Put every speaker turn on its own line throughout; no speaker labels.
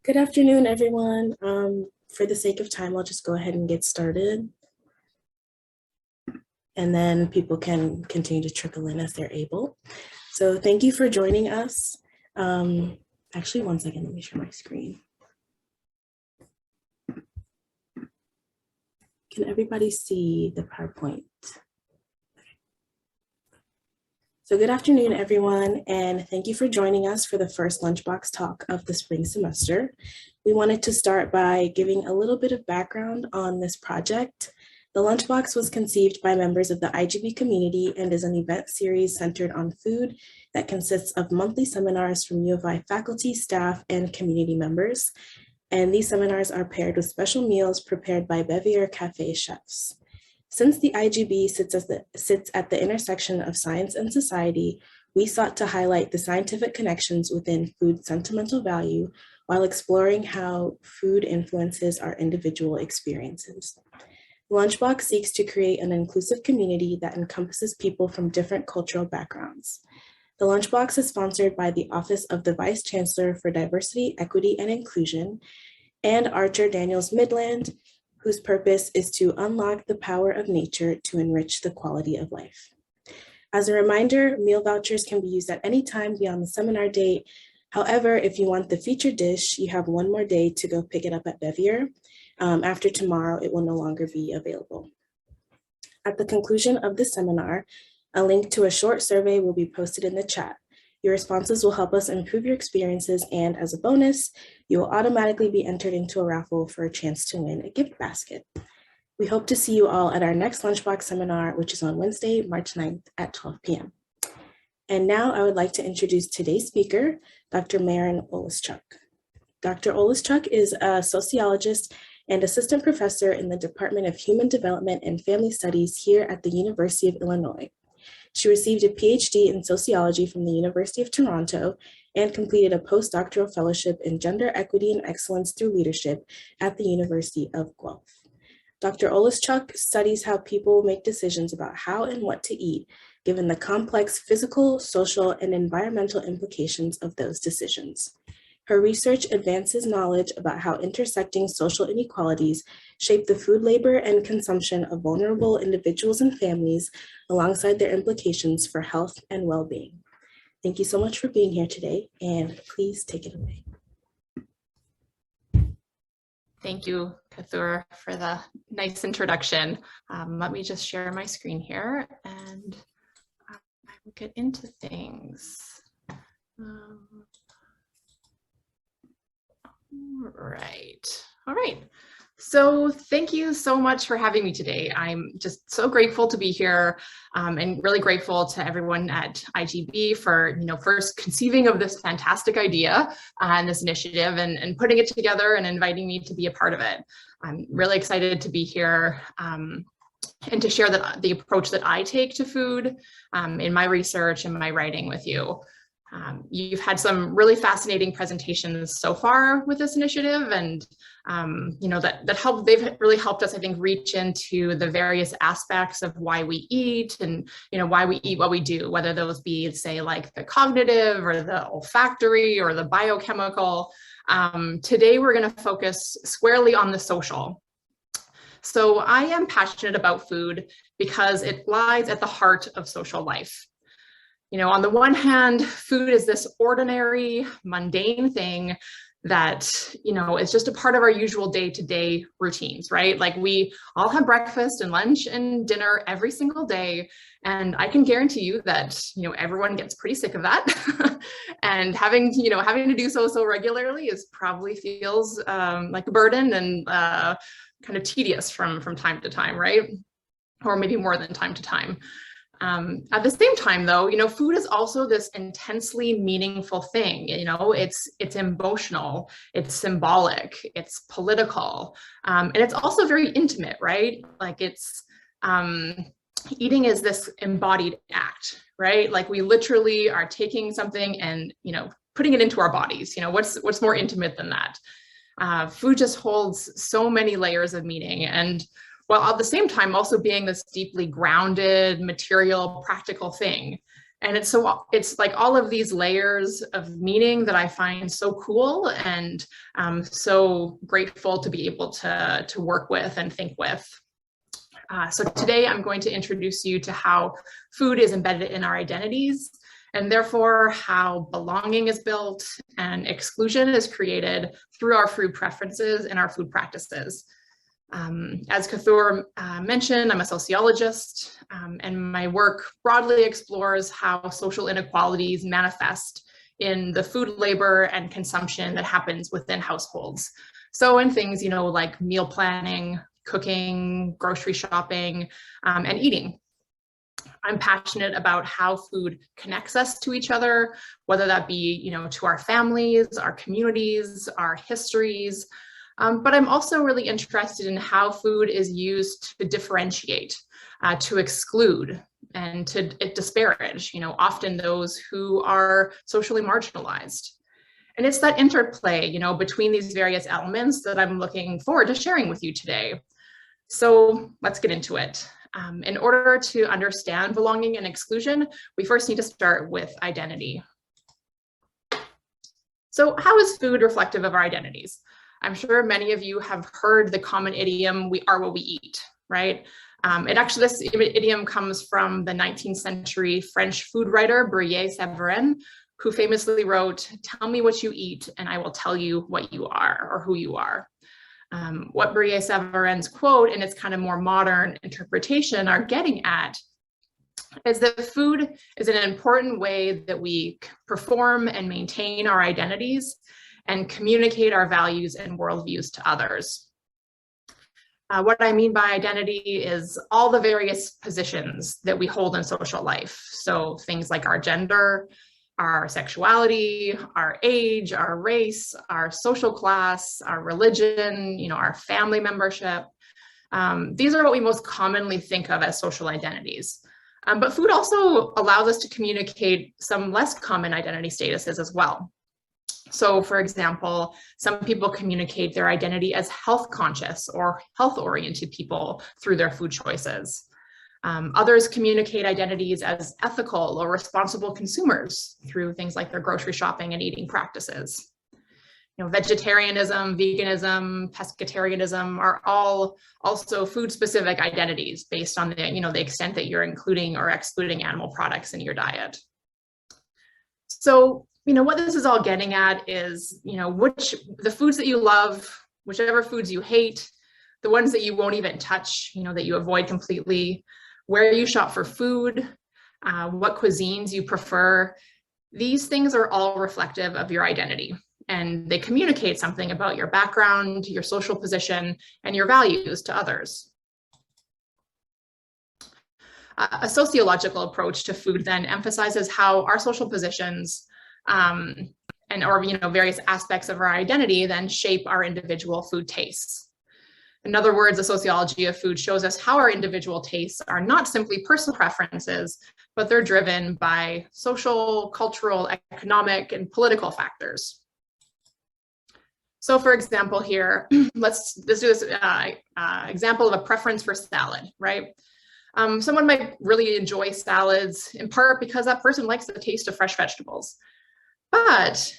Good afternoon, everyone. For the sake of time, I'll just go ahead and get started, and then people can continue to trickle in as they're able. So thank you for joining us. Actually, one second, let me share my screen. Can everybody see the PowerPoint? So good afternoon, everyone, and thank you for joining us for the first Lunchbox talk of the spring semester. We wanted to start by giving a little bit of background on this project. The Lunchbox was conceived by members of the IGB community and is an event series centered on food that consists of monthly seminars from U of I faculty, staff, and community members. And these seminars are paired with special meals prepared by Bevier Cafe chefs. Since the IGB sits at the intersection of science and society, we sought to highlight the scientific connections within food's sentimental value while exploring how food influences our individual experiences. Lunchbox seeks to create an inclusive community that encompasses people from different cultural backgrounds. The Lunchbox is sponsored by the Office of the Vice Chancellor for Diversity, Equity, and Inclusion, and Archer Daniels Midland, whose purpose is to unlock the power of nature to enrich the quality of life. As a reminder, meal vouchers can be used at any time beyond the seminar date. However, if you want the featured dish, you have one more day to go pick it up at Bevier. After tomorrow, it will no longer be available. At the conclusion of the seminar, a link to a short survey will be posted in the chat. Your responses will help us improve your experiences, and as a bonus, you will automatically be entered into a raffle for a chance to win a gift basket. We hope to see you all at our next Lunchbox seminar, which is on Wednesday, March 9th at 12 p.m. And now I would like to introduce today's speaker, Dr. Merin Oleschuk. Dr. Oleschuk is a sociologist and assistant professor in the Department of Human Development and Family Studies here at the University of Illinois. She received a PhD in sociology from the University of Toronto and completed a postdoctoral fellowship in gender equity and excellence through leadership at the University of Guelph. Dr. Oleschuk studies how people make decisions about how and what to eat, given the complex physical, social, and environmental implications of those decisions. Her research advances knowledge about how intersecting social inequalities shape the food labor and consumption of vulnerable individuals and families, alongside their implications for health and well-being. Thank you so much for being here today, and please take it away.
Thank you, Kathur, for the nice introduction. Let me just share my screen here and I will get into things. All right. So thank you so much for having me today. I'm just so grateful to be here and really grateful to everyone at IGB for first conceiving of this fantastic idea and this initiative and putting it together and inviting me to be a part of it. I'm really excited to be here and to share the approach that I take to food in my research and my writing with you. You've had some really fascinating presentations so far with this initiative, and they've really helped us, I think, reach into the various aspects of why we eat and why we eat what we do, whether those be, say, like the cognitive or the olfactory or the biochemical. Today we're going to focus squarely on the social. So I am passionate about food because it lies at the heart of social life. On the one hand, food is this ordinary, mundane thing that, is just a part of our usual day-to-day routines, right? Like we all have breakfast and lunch and dinner every single day. And I can guarantee you that, everyone gets pretty sick of that. And having to do so regularly probably feels like a burden and kind of tedious from time to time, right? Or maybe more than time to time. At the same time, though, food is also this intensely meaningful thing. It's emotional, it's symbolic, it's political, and it's also very intimate, right? Like eating is this embodied act, right? Like we literally are taking something and putting it into our bodies. What's more intimate than that? Food just holds so many layers of meaning, and while at the same time also being this deeply grounded, material, practical thing. And it's like all of these layers of meaning that I find so cool, and so grateful to be able to work with and think with. So today I'm going to introduce you to how food is embedded in our identities, and therefore how belonging is built and exclusion is created through our food preferences and our food practices. As Kathur mentioned, I'm a sociologist, and my work broadly explores how social inequalities manifest in the food labor and consumption that happens within households. So in things, like meal planning, cooking, grocery shopping, and eating. I'm passionate about how food connects us to each other, whether that be, to our families, our communities, our histories. But I'm also really interested in how food is used to differentiate, to exclude, and to disparage, often those who are socially marginalized. And it's that interplay, between these various elements that I'm looking forward to sharing with you today. So let's get into it. In order to understand belonging and exclusion, we first need to start with identity. So how is food reflective of our identities? I'm sure many of you have heard the common idiom, we are what we eat, right? This idiom comes from the 19th century French food writer, Brouillet-Severin, who famously wrote, "Tell me what you eat and I will tell you what you are or who you are." What Brouillet-Severin's quote and its kind of more modern interpretation are getting at is that food is an important way that we perform and maintain our identities and communicate our values and worldviews to others. What I mean by identity is all the various positions that we hold in social life. So things like our gender, our sexuality, our age, our race, our social class, our religion, our family membership. These are what we most commonly think of as social identities. But food also allows us to communicate some less common identity statuses as well. So for example, some people communicate their identity as health conscious or health oriented people through their food choices. Others communicate identities as ethical or responsible consumers through things like their grocery shopping and eating practices. Vegetarianism, veganism, pescatarianism are all also food specific identities based on the extent that you're including or excluding animal products in your diet. So what this is all getting at is, the foods that you love, whichever foods you hate, the ones that you won't even touch, that you avoid completely, where you shop for food, what cuisines you prefer. These things are all reflective of your identity, and they communicate something about your background, your social position, and your values to others. A sociological approach to food then emphasizes how our social positions or various aspects of our identity then shape our individual food tastes. In other words, the sociology of food shows us how our individual tastes are not simply personal preferences, but they're driven by social, cultural, economic, and political factors. So for example here, let's do this example of a preference for salad, right? Someone might really enjoy salads in part because that person likes the taste of fresh vegetables. But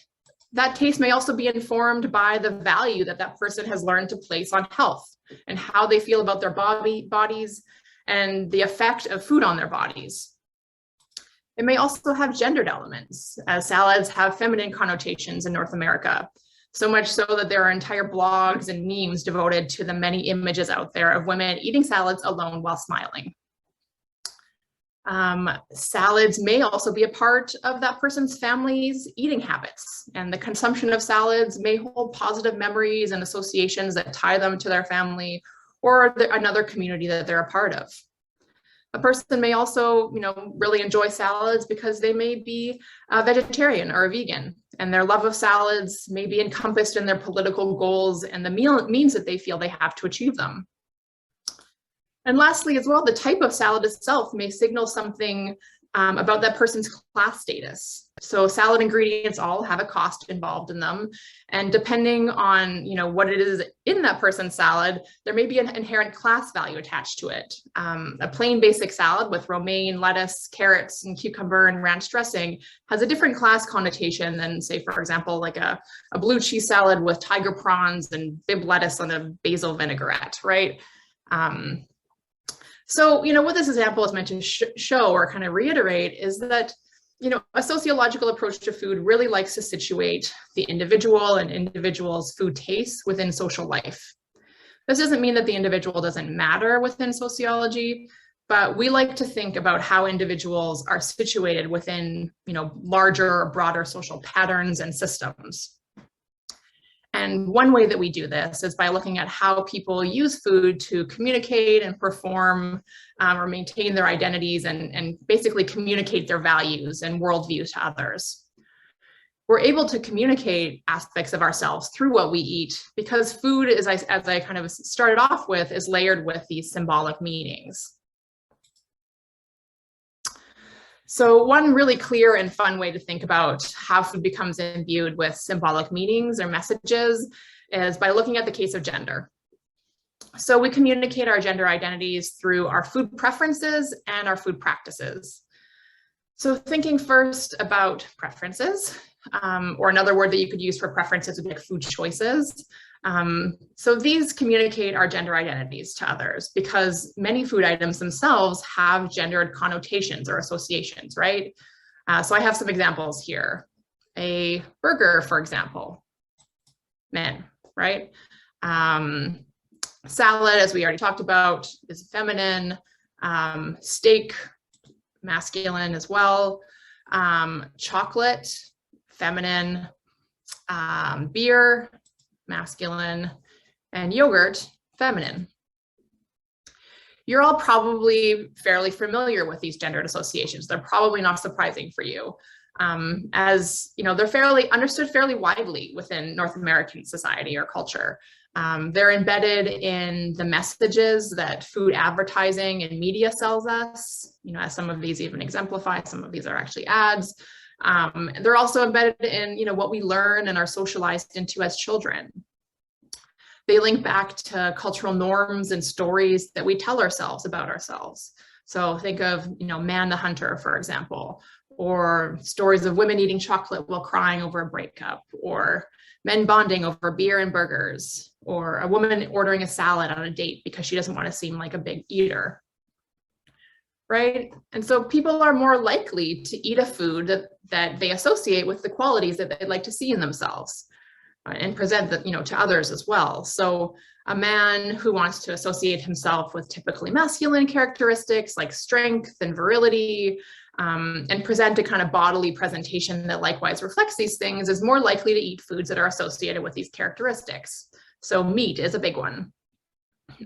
that taste may also be informed by the value that that person has learned to place on health and how they feel about their bodies and the effect of food on their bodies. It may also have gendered elements, as salads have feminine connotations in North America, so much so that there are entire blogs and memes devoted to the many images out there of women eating salads alone while smiling. Salads may also be a part of that person's family's eating habits, and the consumption of salads may hold positive memories and associations that tie them to their family or another community that they're a part of. A person may also, really enjoy salads because they may be a vegetarian or a vegan, and their love of salads may be encompassed in their political goals and the means that they feel they have to achieve them. And lastly, as well, the type of salad itself may signal something about that person's class status. So salad ingredients all have a cost involved in them. And depending on, what it is in that person's salad, there may be an inherent class value attached to it. A plain basic salad with romaine, lettuce, carrots, and cucumber and ranch dressing has a different class connotation than, say, for example, like a blue cheese salad with tiger prawns and bib lettuce on a basil vinaigrette, right? So, what this example is meant to show or kind of reiterate is that, a sociological approach to food really likes to situate the individual and individual's food tastes within social life. This doesn't mean that the individual doesn't matter within sociology, but we like to think about how individuals are situated within, larger or broader social patterns and systems. And one way that we do this is by looking at how people use food to communicate and perform or maintain their identities and basically communicate their values and worldviews to others. We're able to communicate aspects of ourselves through what we eat because food, as I kind of started off with, is layered with these symbolic meanings. So one really clear and fun way to think about how food becomes imbued with symbolic meanings or messages is by looking at the case of gender. So we communicate our gender identities through our food preferences and our food practices. So thinking first about preferences, or another word that you could use for preferences would be like food choices. So these communicate our gender identities to others because many food items themselves have gendered connotations or associations, right? So I have some examples here. A burger, for example, men, right? Salad, as we already talked about, is feminine. Steak, masculine as well. Chocolate, feminine. Beer, masculine, and yogurt, feminine. You're all probably fairly familiar with these gendered associations. They're probably not surprising for you, as they're fairly understood fairly widely within North American society or culture. They're embedded in the messages that food advertising and media sells us, as some of these even exemplify, some of these are actually ads. They're also embedded in, what we learn and are socialized into as children. They link back to cultural norms and stories that we tell ourselves about ourselves. So think of, Man the Hunter, for example, or stories of women eating chocolate while crying over a breakup, or men bonding over beer and burgers, or a woman ordering a salad on a date because she doesn't want to seem like a big eater. Right? And so people are more likely to eat a food that they associate with the qualities that they'd like to see in themselves and present that, to others as well. So a man who wants to associate himself with typically masculine characteristics like strength and virility, and present a kind of bodily presentation that likewise reflects these things is more likely to eat foods that are associated with these characteristics. So meat is a big one.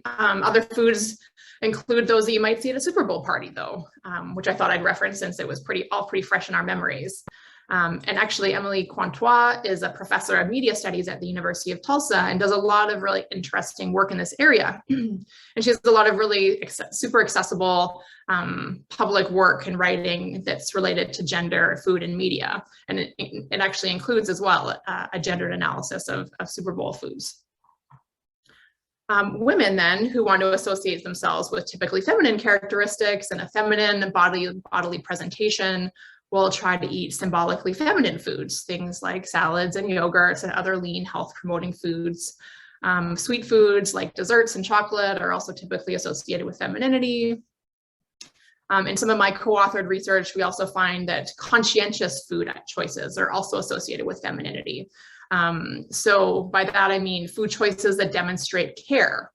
Other foods include those that you might see at a Super Bowl party, though, which I thought I'd reference since it was all pretty fresh in our memories. And actually, Emily Quantois is a professor of media studies at the University of Tulsa and does a lot of really interesting work in this area. And she has a lot of really super accessible public work and writing that's related to gender, food, and media. And it actually includes as well a gendered analysis of Super Bowl foods. Women then who want to associate themselves with typically feminine characteristics and a feminine bodily presentation will try to eat symbolically feminine foods, things like salads and yogurts and other lean health promoting foods. Sweet foods like desserts and chocolate are also typically associated with femininity. In some of my co-authored research, we also find that conscientious food choices are also associated with femininity. So by that, I mean food choices that demonstrate care,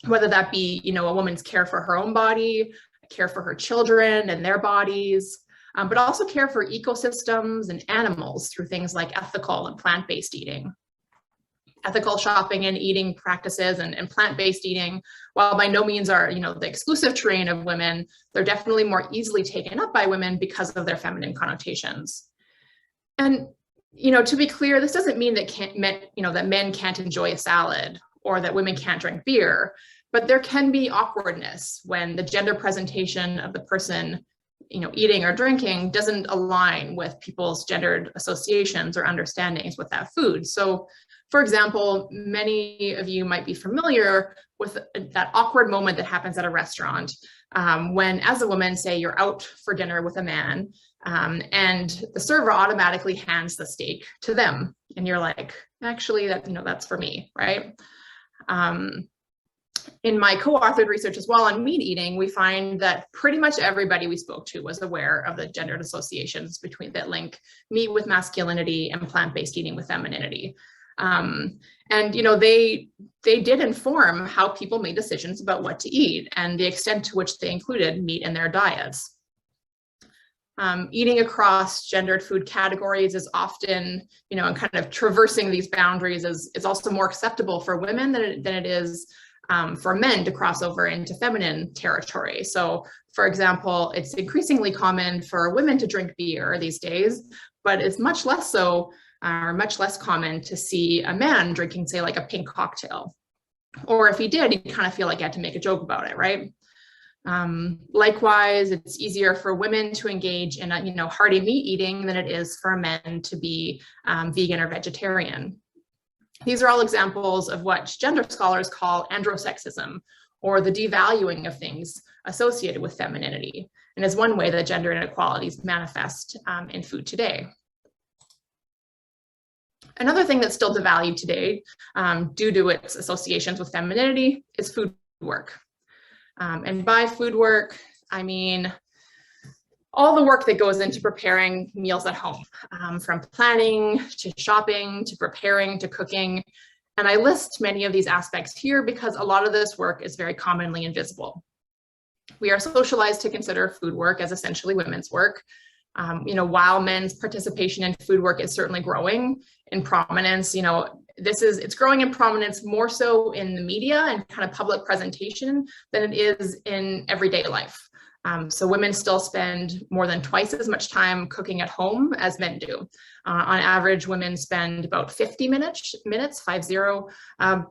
whether that be, a woman's care for her own body, care for her children and their bodies, but also care for ecosystems and animals through things like ethical and plant-based eating. Ethical shopping and eating practices and plant-based eating, while by no means are, the exclusive terrain of women, they're definitely more easily taken up by women because of their feminine connotations. And to be clear, this doesn't mean that men can't enjoy a salad or that women can't drink beer. But there can be awkwardness when the gender presentation of the person, eating or drinking doesn't align with people's gendered associations or understandings with that food. So, for example, many of you might be familiar with that awkward moment that happens at a restaurant when, as a woman, say you're out for dinner with a man, and the server automatically hands the steak to them, and you're like, actually, that's for me, right? In my co-authored research as well on meat eating, we find that pretty much everybody we spoke to was aware of the gendered associations that link meat with masculinity and plant-based eating with femininity. And they did inform how people made decisions about what to eat and the extent to which they included meat in their diets. Eating across gendered food categories is often, and kind of traversing these boundaries is also more acceptable for women than it is for men to cross over into feminine territory. So, for example, it's increasingly common for women to drink beer these days, but it's much less so, or much less common to see a man drinking, say, like a pink cocktail. Or if he did, he'd kind of feel like he had to make a joke about it, right? Likewise, it's easier for women to engage in hearty meat eating than it is for men to be vegan or vegetarian. These are all examples of what gender scholars call androsexism, or the devaluing of things associated with femininity, and is one way that gender inequalities manifest in food today. Another thing that's still devalued today due to its associations with femininity is food work. And by food work, I mean all the work that goes into preparing meals at home, from planning to shopping to preparing to cooking. And I list many of these aspects here because a lot of this work is very commonly invisible. We are socialized to consider food work as essentially women's work. While men's participation in food work is certainly growing in prominence, it's growing in prominence more so in the media and kind of public presentation than it is in everyday life. So women still spend more than twice as much time cooking at home as men do. On average, women spend about 50 minutes, 50,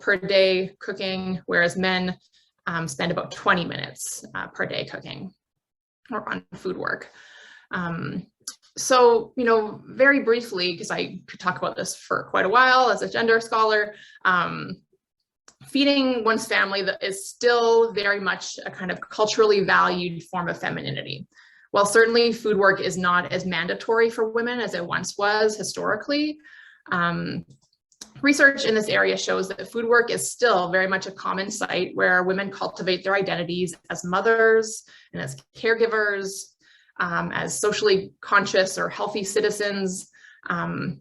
per day cooking, whereas men spend about 20 minutes per day cooking or on food work. So, very briefly, because I could talk about this for quite a while as a gender scholar, feeding one's family is still very much a kind of culturally valued form of femininity. While certainly food work is not as mandatory for women as it once was historically, research in this area shows that food work is still very much a common sight where women cultivate their identities as mothers and as caregivers, as socially conscious or healthy citizens. And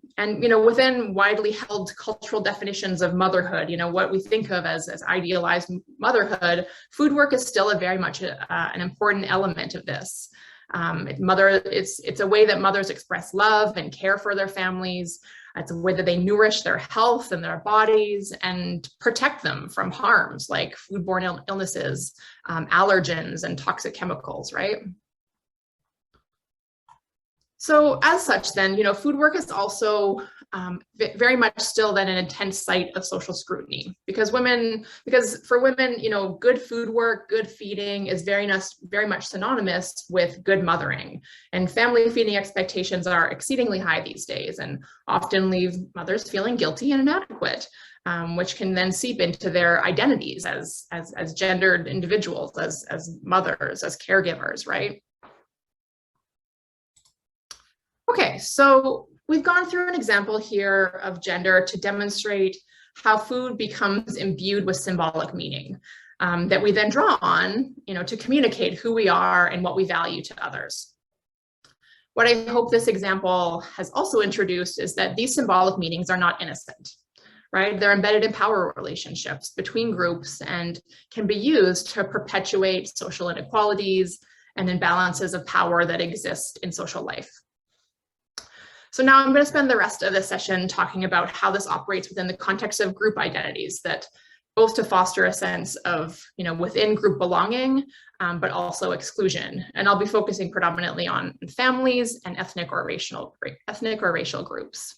within widely held cultural definitions of motherhood, what we think of as idealized motherhood, food work is still very much an important element of this. It's a way that mothers express love and care for their families. It's a way that they nourish their health and their bodies and protect them from harms like foodborne illnesses, allergens, and toxic chemicals, right? So as such then, food work is also very much still then an intense site of social scrutiny because for women, good food work, good feeding is very much synonymous with good mothering, and family feeding expectations are exceedingly high these days and often leave mothers feeling guilty and inadequate, which can then seep into their identities as gendered individuals, as mothers, as caregivers, right? Okay, so we've gone through an example here of gender to demonstrate how food becomes imbued with symbolic meaning that we then draw on, to communicate who we are and what we value to others. What I hope this example has also introduced is that these symbolic meanings are not innocent, right? They're embedded in power relationships between groups and can be used to perpetuate social inequalities and imbalances of power that exist in social life. So now I'm going to spend the rest of this session talking about how this operates within the context of group identities, that both to foster a sense of, within group belonging, but also exclusion. And I'll be focusing predominantly on families and ethnic or racial groups.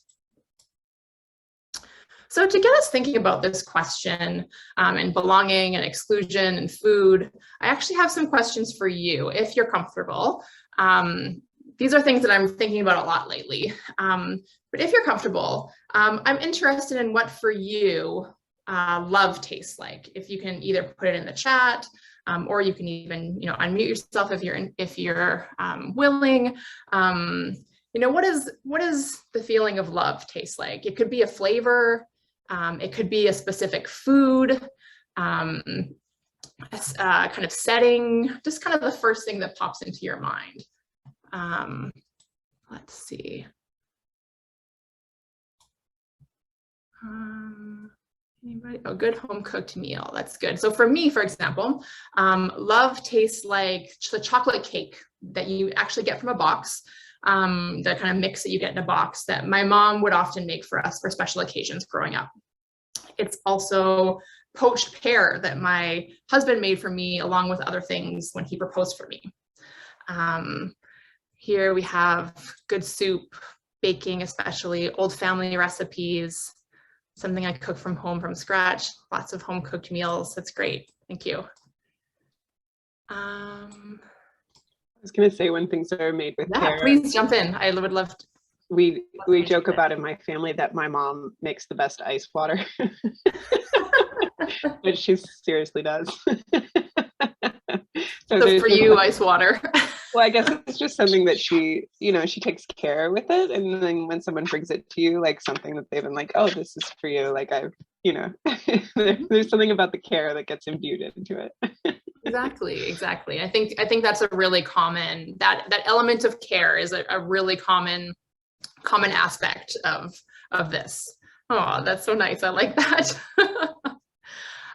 So to get us thinking about this question and belonging and exclusion and food, I actually have some questions for you, if you're comfortable. These are things that I'm thinking about a lot lately. But if you're comfortable, I'm interested in what for you love tastes like. If you can either put it in the chat, or you can even, unmute yourself if you're willing. What does the feeling of love taste like? It could be a flavor. It could be a specific food, kind of setting, just kind of the first thing that pops into your mind. Let's see. Anybody? Oh, good home cooked meal. That's good. So for me, for example, love tastes like the chocolate cake that you actually get from a box. The kind of mix that you get in a box that my mom would often make for us for special occasions growing up. It's also poached pear that my husband made for me along with other things when he proposed for me. Here we have good soup, baking, especially old family recipes, something I cook from home from scratch, lots of home cooked meals. That's great. Thank you.
I was going to say when things are made with care.
Please jump in. I would love to.
We joke about in my family that my mom makes the best ice water, but she seriously does.
So for you, ice water.
Well, I guess it's just something that she takes care with it. And then when someone brings it to you, like something that they've been like, oh, this is for you. Like there's something about the care that gets imbued into it.
Exactly. I think that's a really common, that element of care is a really common aspect of this. Oh, that's so nice. I like that.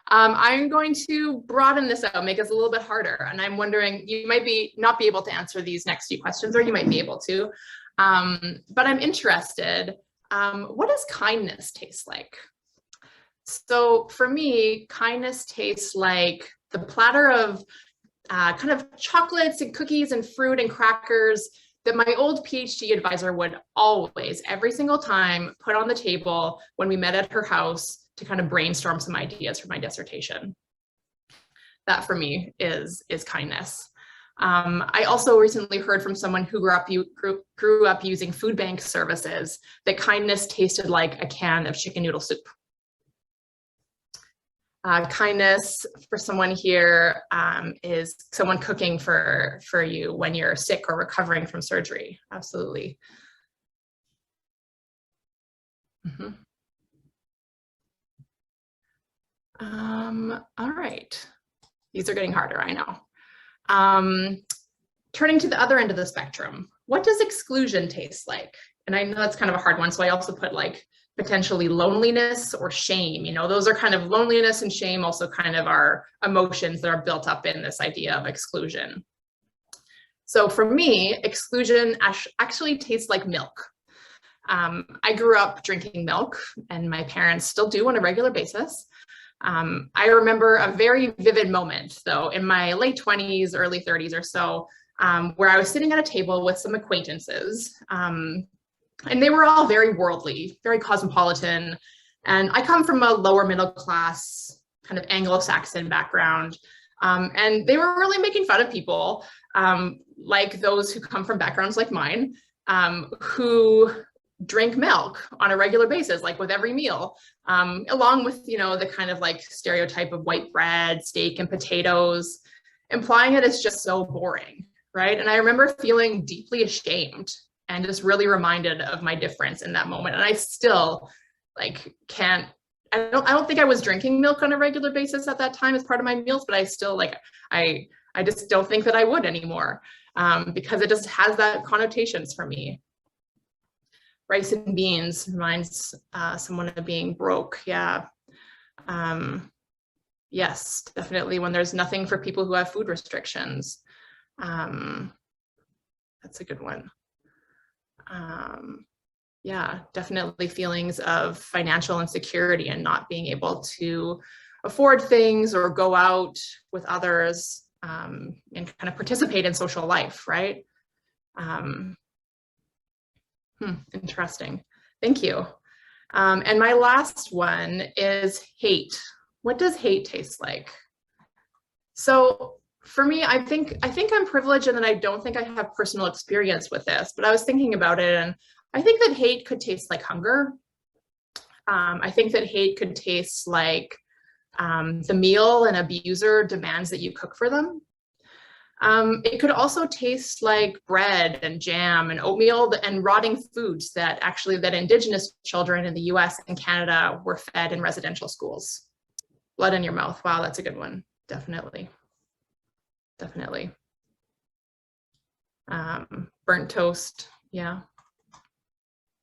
I'm going to broaden this out, make this a little bit harder. And I'm wondering, you might not be able to answer these next few questions, or you might be able to. But I'm interested, what does kindness taste like? So for me, kindness tastes like the platter of kind of chocolates and cookies and fruit and crackers that my old PhD advisor would always, every single time, put on the table when we met at her house to kind of brainstorm some ideas for my dissertation. That for me is kindness. I also recently heard from someone who grew up using food bank services that kindness tasted like a can of chicken noodle soup. Kindness for someone here is someone cooking for you when you're sick or recovering from surgery. Absolutely. Mm-hmm. All right. These are getting harder, I know. Turning to the other end of the spectrum, what does exclusion taste like? And I know that's kind of a hard one, so I also put like potentially loneliness or shame. Those are kind of loneliness and shame also kind of our emotions that are built up in this idea of exclusion. So for me, exclusion actually tastes like milk. I grew up drinking milk, and my parents still do on a regular basis. I remember a very vivid moment, though, in my late 20s, early 30s or so, where I was sitting at a table with some acquaintances, and they were all very worldly, very cosmopolitan. And I come from a lower middle class, kind of Anglo-Saxon background, and they were really making fun of people like those who come from backgrounds like mine, who drink milk on a regular basis, like with every meal, along with, the kind of like stereotype of white bread, steak, and potatoes, implying it is just so boring, right? And I remember feeling deeply ashamed and just really reminded of my difference in that moment. And I still I don't think I was drinking milk on a regular basis at that time as part of my meals, but I still I just don't think that I would anymore, because it just has that connotations for me. Rice and beans reminds someone of being broke. Yeah. Yes, definitely when there's nothing for people who have food restrictions. That's a good one. Yeah, definitely feelings of financial insecurity and not being able to afford things or go out with others and kind of participate in social life, right? Interesting. Thank you. And my last one is hate. What does hate taste like? So for me, I think I'm privileged in that I don't think I have personal experience with this, but I was thinking about it, and I think that hate could taste like hunger. I think that hate could taste like the meal an abuser demands that you cook for them. It could also taste like bread and jam and oatmeal and rotting foods that Indigenous children in the US and Canada were fed in residential schools. Blood in your mouth. Wow, that's a good one. Definitely. Definitely. Burnt toast. Yeah.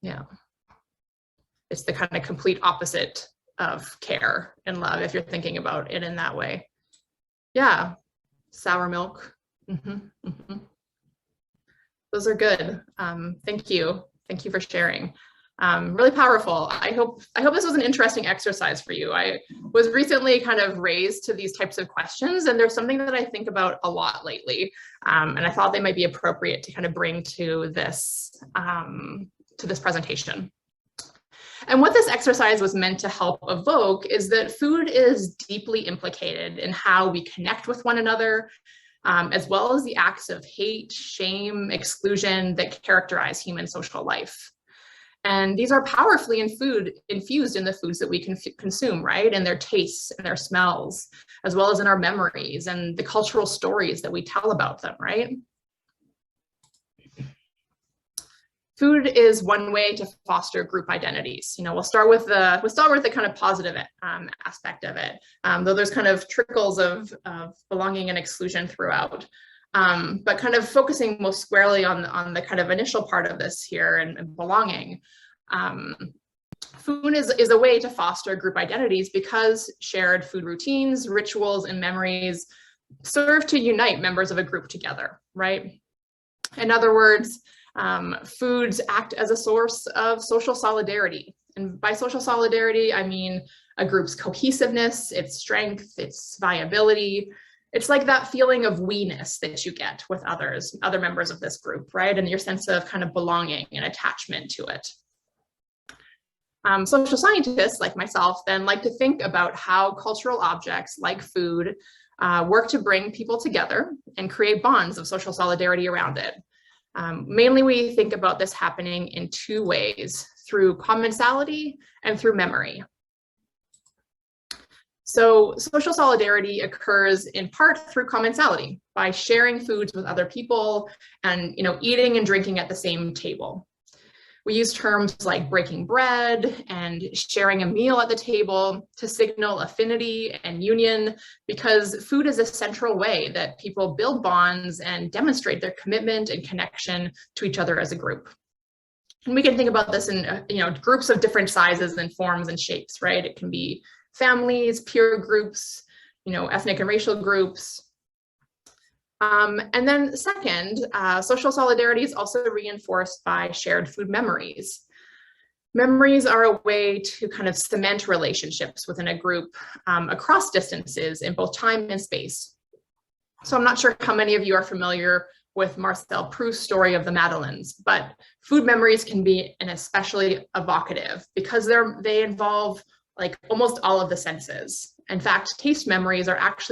Yeah. It's the kind of complete opposite of care and love if you're thinking about it in that way. Yeah. Sour milk. Those are good. Thank you. Thank you for sharing. Really powerful. I hope this was an interesting exercise for you. I was recently kind of raised to these types of questions, and there's something that I think about a lot lately. And I thought they might be appropriate to kind of bring to this presentation. And what this exercise was meant to help evoke is that food is deeply implicated in how we connect with one another, as well as the acts of hate, shame, exclusion that characterize human social life. And these are powerfully infused in the foods that we can consume, right? And their tastes and their smells, as well as in our memories and the cultural stories that we tell about them, right? Food is one way to foster group identities. You know, we'll start with the kind of positive aspect of it, though there's kind of trickles of belonging and exclusion throughout. But kind of focusing most squarely on the kind of initial part of this here and belonging. Food is a way to foster group identities because shared food routines, rituals, and memories serve to unite members of a group together, right? In other words, foods act as a source of social solidarity. And by social solidarity, I mean a group's cohesiveness, its strength, its viability. It's like that feeling of we-ness that you get with other members of this group, right? And your sense of kind of belonging and attachment to it. Social scientists like myself then like to think about how cultural objects like food work to bring people together and create bonds of social solidarity around it. Mainly we think about this happening in two ways, through commensality and through memory. So social solidarity occurs in part through commensality, by sharing foods with other people and, you know, eating and drinking at the same table. We use terms like breaking bread and sharing a meal at the table to signal affinity and union, because food is a central way that people build bonds and demonstrate their commitment and connection to each other as a group. And we can think about this in groups of different sizes and forms and shapes, right? It can be families, peer groups, ethnic and racial groups. And then second, social solidarity is also reinforced by shared food memories. Memories are a way to kind of cement relationships within a group across distances in both time and space. So I'm not sure how many of you are familiar with Marcel Proust's story of the Madeleines, but food memories can be an especially evocative because they involve like almost all of the senses. In fact, taste memories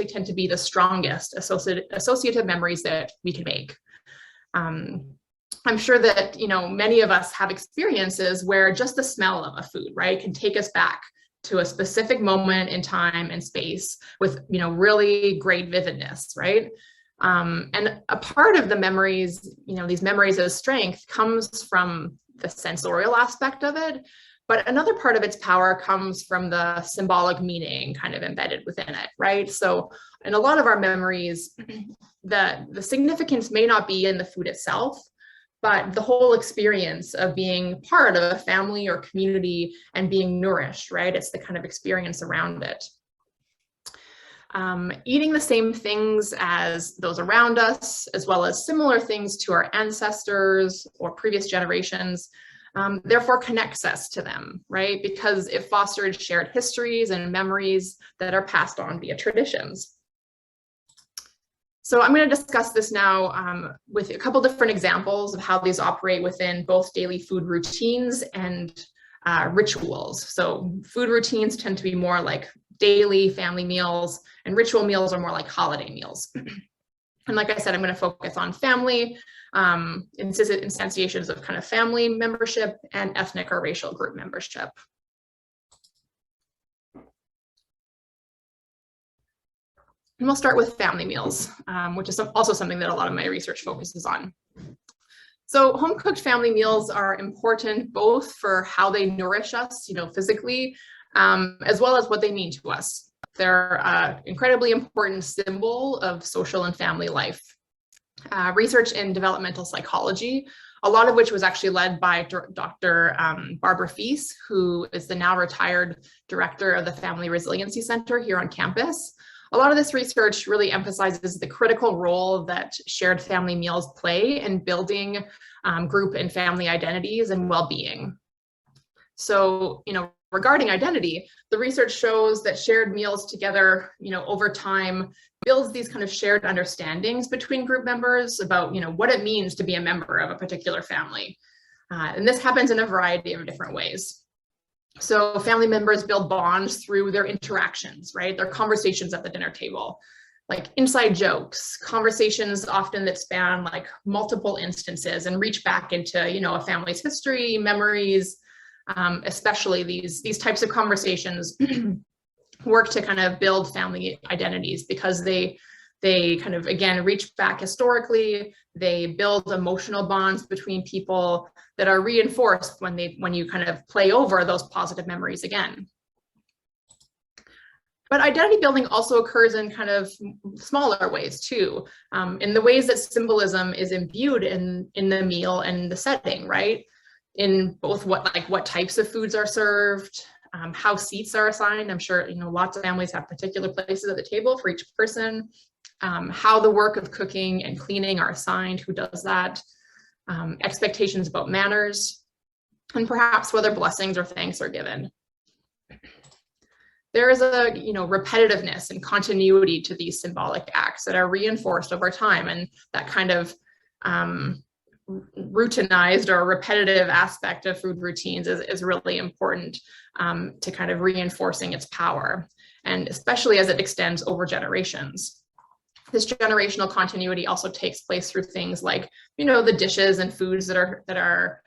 tend to be the strongest associative memories that we can make. I'm sure that many of us have experiences where just the smell of a food, right, can take us back to a specific moment in time and space with really great vividness, right? And a part of the memories, these memories as strength comes from the sensorial aspect of it. But another part of its power comes from the symbolic meaning kind of embedded within it, right? So in a lot of our memories, the significance may not be in the food itself, but the whole experience of being part of a family or community and being nourished, right? It's the kind of experience around it. Eating the same things as those around us, as well as similar things to our ancestors or previous generations, therefore connects us to them, right? Because it fosters shared histories and memories that are passed on via traditions. So I'm going to discuss this now with a couple different examples of how these operate within both daily food routines and rituals. So food routines tend to be more like daily family meals, and ritual meals are more like holiday meals. And like I said, I'm going to focus on family, instantiations of kind of family membership and ethnic or racial group membership. And we'll start with family meals, which is also something that a lot of my research focuses on. So home-cooked family meals are important both for how they nourish us, physically, as well as what they mean to us. They're an incredibly important symbol of social and family life. Research in developmental psychology, a lot of which was actually led by Dr. Barbara Woese, who is the now retired director of the Family Resiliency Center here on campus. A lot of this research really emphasizes the critical role that shared family meals play in building group and family identities and well-being. So, regarding identity, the research shows that shared meals together, over time builds these kind of shared understandings between group members about, what it means to be a member of a particular family. And this happens in a variety of different ways. So family members build bonds through their interactions, right? Their conversations at the dinner table, like inside jokes, conversations often that span like multiple instances and reach back into, a family's history, memories, especially these types of conversations work to kind of build family identities because they kind of, again, reach back historically. They build emotional bonds between people that are reinforced when you kind of play over those positive memories again. But identity building also occurs in kind of smaller ways too, in the ways that symbolism is imbued in the meal and the setting, right? In both what types of foods are served, how seats are assigned. I'm sure, lots of families have particular places at the table for each person. How the work of cooking and cleaning are assigned, who does that, expectations about manners, and perhaps whether blessings or thanks are given. There is a repetitiveness and continuity to these symbolic acts that are reinforced over time, and that kind of routinized or repetitive aspect of food routines is really important to kind of reinforcing its power, and especially as it extends over generations. This generational continuity also takes place through things like, the dishes and foods that are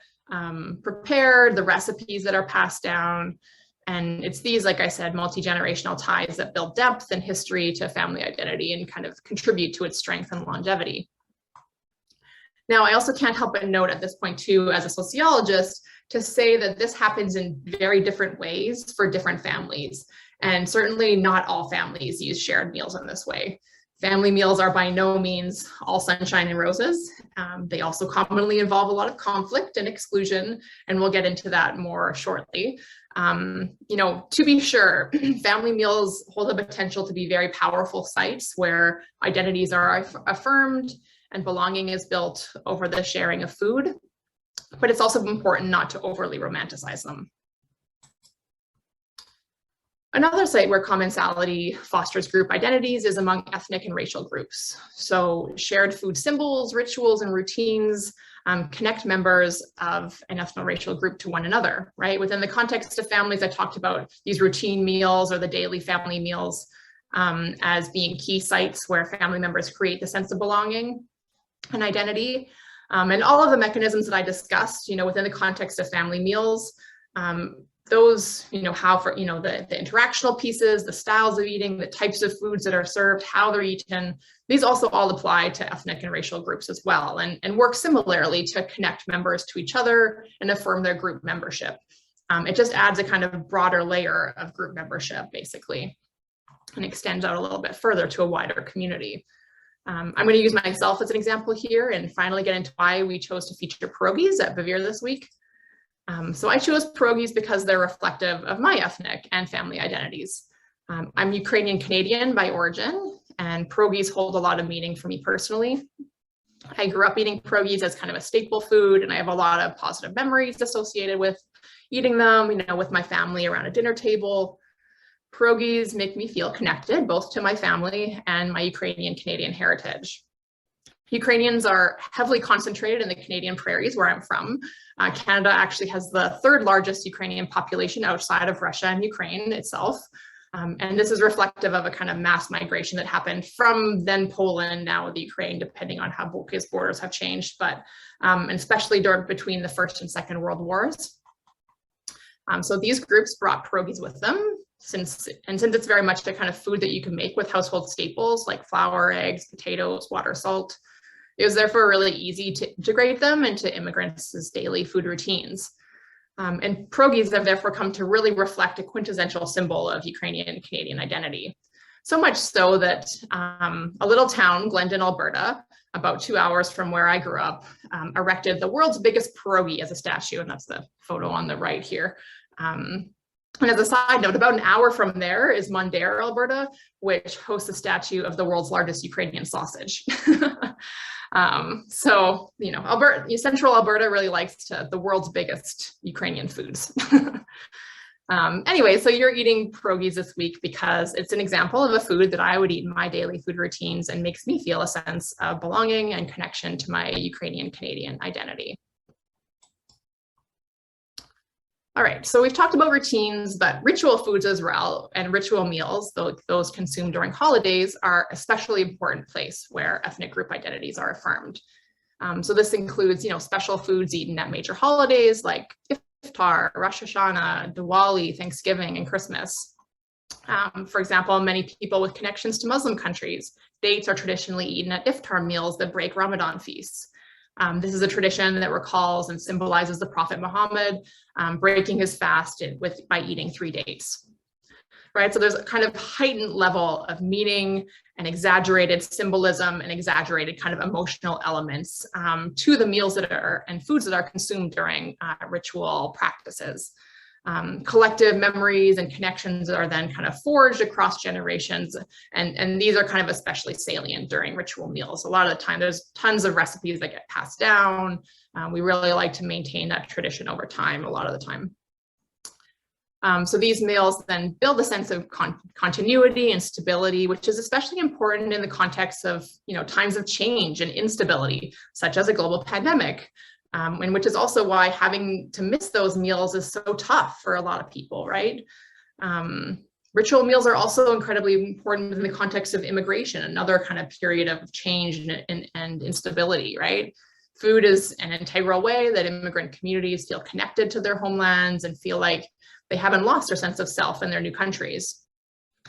prepared, the recipes that are passed down. And it's these, like I said, multi-generational ties that build depth and history to family identity and kind of contribute to its strength and longevity. Now, I also can't help but note at this point too, as a sociologist, to say that this happens in very different ways for different families. And certainly not all families use shared meals in this way. Family meals are by no means all sunshine and roses. They also commonly involve a lot of conflict and exclusion, and we'll get into that more shortly. To be sure, family meals hold the potential to be very powerful sites where identities are affirmed and belonging is built over the sharing of food, but it's also important not to overly romanticize them. Another site where commensality fosters group identities is among ethnic and racial groups. So shared food symbols, rituals, and routines connect members of an ethno-racial group to one another, right? Within the context of families, I talked about these routine meals or the daily family meals as being key sites where family members create the sense of belonging and identity. And all of the mechanisms that I discussed, within the context of family meals, those, how for, the interactional pieces, the styles of eating, the types of foods that are served, how they're eaten, these also all apply to ethnic and racial groups as well, and work similarly to connect members to each other and affirm their group membership. It just adds a kind of broader layer of group membership, basically, and extends out a little bit further to a wider community. I'm going to use myself as an example here and finally get into why we chose to feature pierogies at Bevere this week. So I chose pierogies because they're reflective of my ethnic and family identities. I'm Ukrainian Canadian by origin, and pierogies hold a lot of meaning for me personally. I grew up eating pierogies as kind of a staple food, and I have a lot of positive memories associated with eating them, with my family around a dinner table. Pierogies make me feel connected both to my family and my Ukrainian Canadian heritage. Ukrainians are heavily concentrated in the Canadian prairies, where I'm from. Canada actually has the third largest Ukrainian population outside of Russia and Ukraine itself. And this is reflective of a kind of mass migration that happened from then Poland, now the Ukraine, depending on how both borders have changed, but and especially between the First and Second World Wars. So these groups brought pierogies with them, since it's very much the kind of food that you can make with household staples like flour, eggs, potatoes, water, salt. It was therefore really easy to integrate them into immigrants' daily food routines. And pierogies have therefore come to really reflect a quintessential symbol of Ukrainian Canadian identity. So much so that a little town, Glendon, Alberta, about 2 hours from where I grew up, erected the world's biggest pierogi as a statue, and that's the photo on the right here. And as a side note, about an hour from there is Mondaire, Alberta, which hosts a statue of the world's largest Ukrainian sausage. So, you know, Central Alberta really likes the world's biggest Ukrainian foods. Anyway, so you're eating pierogies this week because it's an example of a food that I would eat in my daily food routines and makes me feel a sense of belonging and connection to my Ukrainian Canadian identity. All right, so we've talked about routines, but ritual foods as well, and ritual meals, those consumed during holidays, are especially important place where ethnic group identities are affirmed. So this includes, you know, special foods eaten at major holidays like Iftar, Rosh Hashanah, Diwali, Thanksgiving, and Christmas. For example, many people with connections to Muslim countries, dates are traditionally eaten at Iftar meals that break Ramadan feasts. This is a tradition that recalls and symbolizes the Prophet Muhammad breaking his fast by eating 3 dates. Right, so there's a kind of heightened level of meaning and exaggerated symbolism and exaggerated kind of emotional elements to the meals that are and foods that are consumed during ritual practices. Collective memories and connections are then kind of forged across generations, and these are kind of especially salient during ritual meals. A lot of the time there's tons of recipes that get passed down. We really like to maintain that tradition over time a lot of the time. So these meals then build a sense of continuity and stability, which is especially important in the context of, you know, times of change and instability, such as a global pandemic. And which is also why having to miss those meals is so tough for a lot of people, right? Ritual meals are also incredibly important in the context of immigration, another kind of period of change and instability, right? Food is an integral way that immigrant communities feel connected to their homelands and feel like they haven't lost their sense of self in their new countries.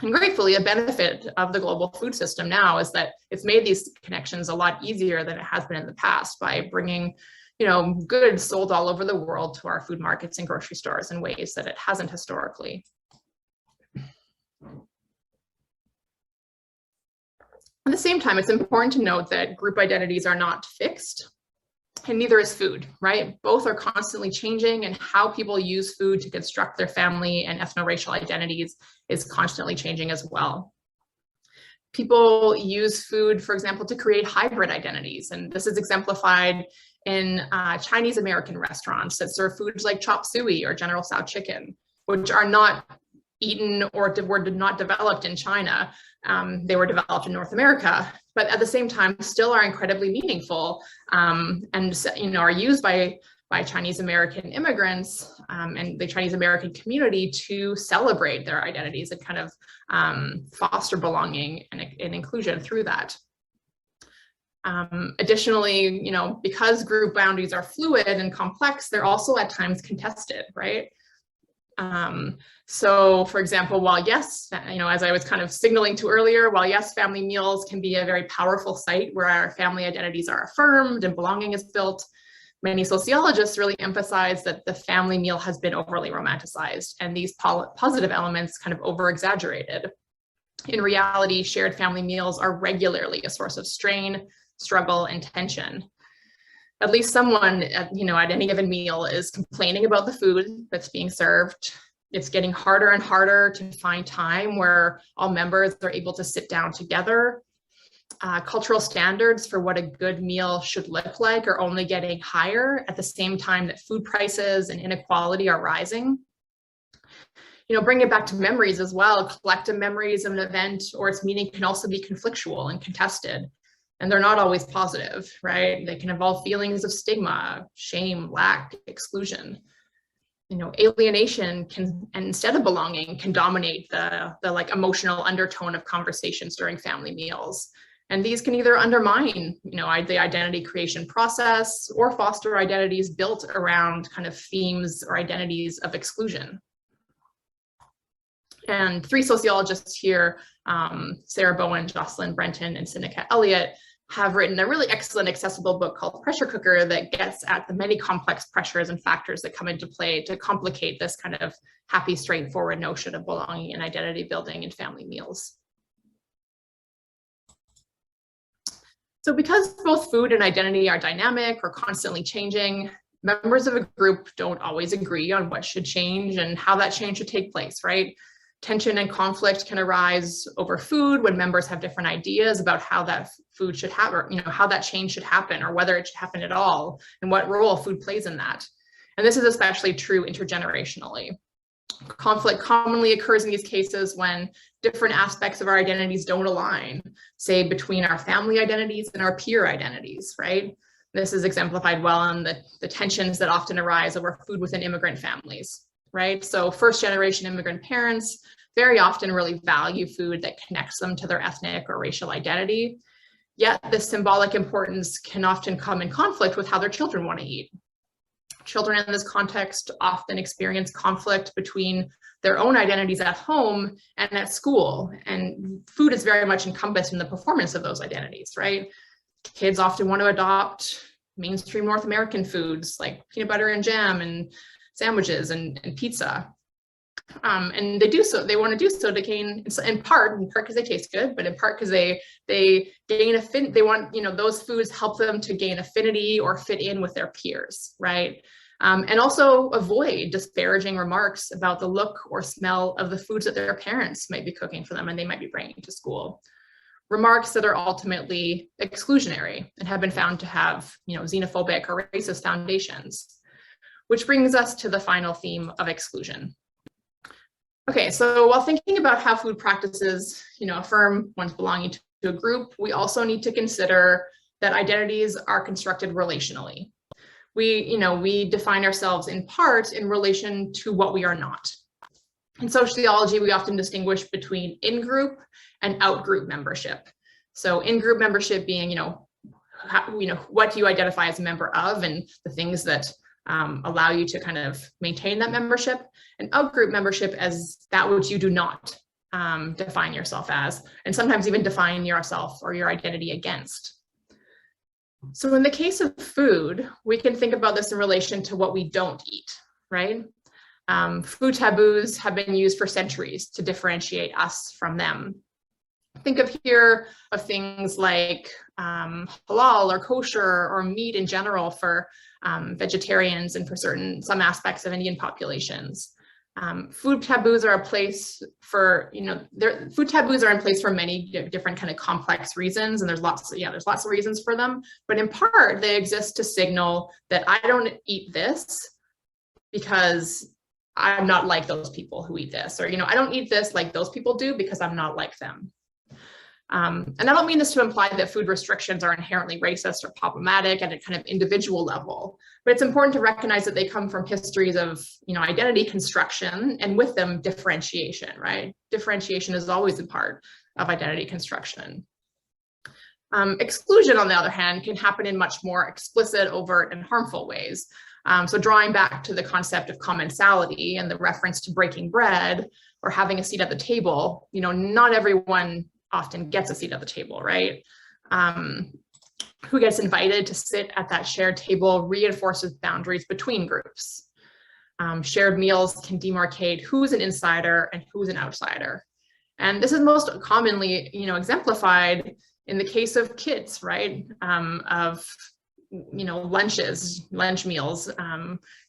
And gratefully, a benefit of the global food system now is that it's made these connections a lot easier than it has been in the past by bringing, you know, goods sold all over the world to our food markets and grocery stores in ways that it hasn't historically. At the same time, it's important to note that group identities are not fixed, and neither is food, right? Both are constantly changing, and how people use food to construct their family and ethno-racial identities is constantly changing as well. People use food, for example, to create hybrid identities, and this is exemplified in Chinese American restaurants that serve foods like chop suey or General Tso chicken, which are not eaten or were not developed in China. They were developed in North America, but at the same time still are incredibly meaningful and, you know, are used by Chinese American immigrants and the Chinese American community to celebrate their identities and kind of foster belonging and inclusion through that. Additionally, you know, because group boundaries are fluid and complex, they're also at times contested, right? So for example, while yes, you know, as I was kind of signaling to earlier, while yes, family meals can be a very powerful site where our family identities are affirmed and belonging is built, many sociologists really emphasize that the family meal has been overly romanticized and these positive elements kind of over-exaggerated. In reality, shared family meals are regularly a source of strain, struggle, and tension. At least someone, you know, at any given meal is complaining about the food that's being served. It's getting harder and harder to find time where all members are able to sit down together. Cultural standards for what a good meal should look like are only getting higher at the same time that food prices and inequality are rising. You know, bring it back to memories as well. Collective memories of an event or its meaning can also be conflictual and contested. And they're not always positive, right? They can involve feelings of stigma, shame, lack, exclusion. Alienation can, and instead of belonging, can dominate the like emotional undertone of conversations during family meals. And these can either undermine, the identity creation process or foster identities built around kind of themes or identities of exclusion. And 3 sociologists here, Sarah Bowen, Jocelyn Brenton, and Sinica Elliott, have written a really excellent accessible book called Pressure Cooker that gets at the many complex pressures and factors that come into play to complicate this kind of happy, straightforward notion of belonging and identity building in family meals. So because both food and identity are dynamic or constantly changing, members of a group don't always agree on what should change and how that change should take place, right? Tension and conflict can arise over food when members have different ideas about how that food should happen, or how that change should happen, or whether it should happen at all, and what role food plays in that. And this is especially true intergenerationally. Conflict commonly occurs in these cases when different aspects of our identities don't align, say between our family identities and our peer identities, right? This is exemplified well in the tensions that often arise over food within immigrant families, right? So first generation immigrant parents very often really value food that connects them to their ethnic or racial identity. Yet this symbolic importance can often come in conflict with how their children want to eat. Children in this context often experience conflict between their own identities at home and at school. And food is very much encompassed in the performance of those identities, right? Kids often want to adopt mainstream North American foods like peanut butter and jam and sandwiches and pizza. And they do so, they want to do so to gain, in part because they taste good, but in part because they gain they want, those foods help them to gain affinity or fit in with their peers, right? And also avoid disparaging remarks about the look or smell of the foods that their parents might be cooking for them and they might be bringing to school. Remarks that are ultimately exclusionary and have been found to have, xenophobic or racist foundations. Which brings us to the final theme of exclusion. Okay, so while thinking about how food practices, affirm one's belonging to a group, we also need to consider that identities are constructed relationally. We define ourselves in part in relation to what we are not. In sociology, we often distinguish between in-group and out-group membership. So in-group membership being, what do you identify as a member of and the things that allow you to kind of maintain that membership, and out-group membership as that which you do not define yourself as, and sometimes even define yourself or your identity against. So in the case of food, we can think about this in relation to what we don't eat, right? Food taboos have been used for centuries to differentiate us from them. Think of things like halal or kosher or meat in general for vegetarians and for some aspects of Indian populations. Food taboos are a place for, food taboos are in place for many different kind of complex reasons, and there's lots of reasons for them, but in part they exist to signal that I don't eat this because I'm not like those people who eat this, or, I don't eat this like those people do because I'm not like them. And I don't mean this to imply that food restrictions are inherently racist or problematic at a kind of individual level, but it's important to recognize that they come from histories of, identity construction, and with them differentiation, right? Differentiation is always a part of identity construction. Exclusion, on the other hand, can happen in much more explicit, overt, and harmful ways. So drawing back to the concept of commensality and the reference to breaking bread or having a seat at the table, not everyone often gets a seat at the table, right? Who gets invited to sit at that shared table reinforces boundaries between groups. Shared meals can demarcate who's an insider and who's an outsider. And this is most commonly, exemplified in the case of kids, right? Of lunch meals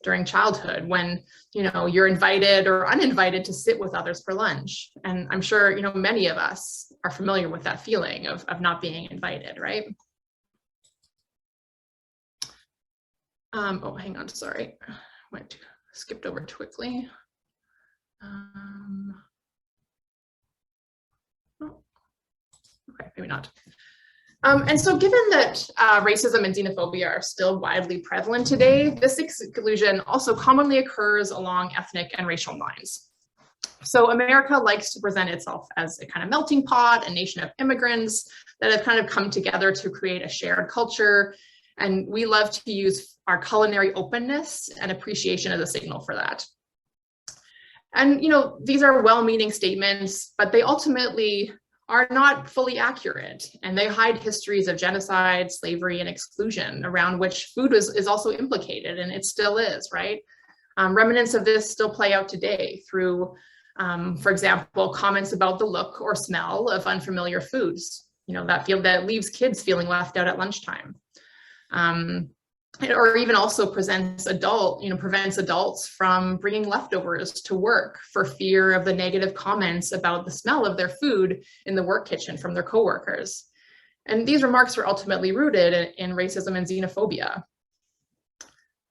during childhood when, you're invited or uninvited to sit with others for lunch. And I'm sure, many of us are familiar with that feeling of not being invited, right? Oh, hang on, sorry. Skipped over too quickly. Oh, okay, maybe not. And so given that racism and xenophobia are still widely prevalent today, this exclusion also commonly occurs along ethnic and racial lines. So America likes to present itself as a kind of melting pot, a nation of immigrants that have kind of come together to create a shared culture. And we love to use our culinary openness and appreciation as a signal for that. And, you know, these are well-meaning statements, but they ultimately are not fully accurate, and they hide histories of genocide, slavery, and exclusion around which food is also implicated, and it still is, right? Remnants of this still play out today through, for example, comments about the look or smell of unfamiliar foods, you know, that leaves kids feeling left out at lunchtime. Or even also prevents adults from bringing leftovers to work for fear of the negative comments about the smell of their food in the work kitchen from their coworkers. And these remarks are ultimately rooted in racism and xenophobia.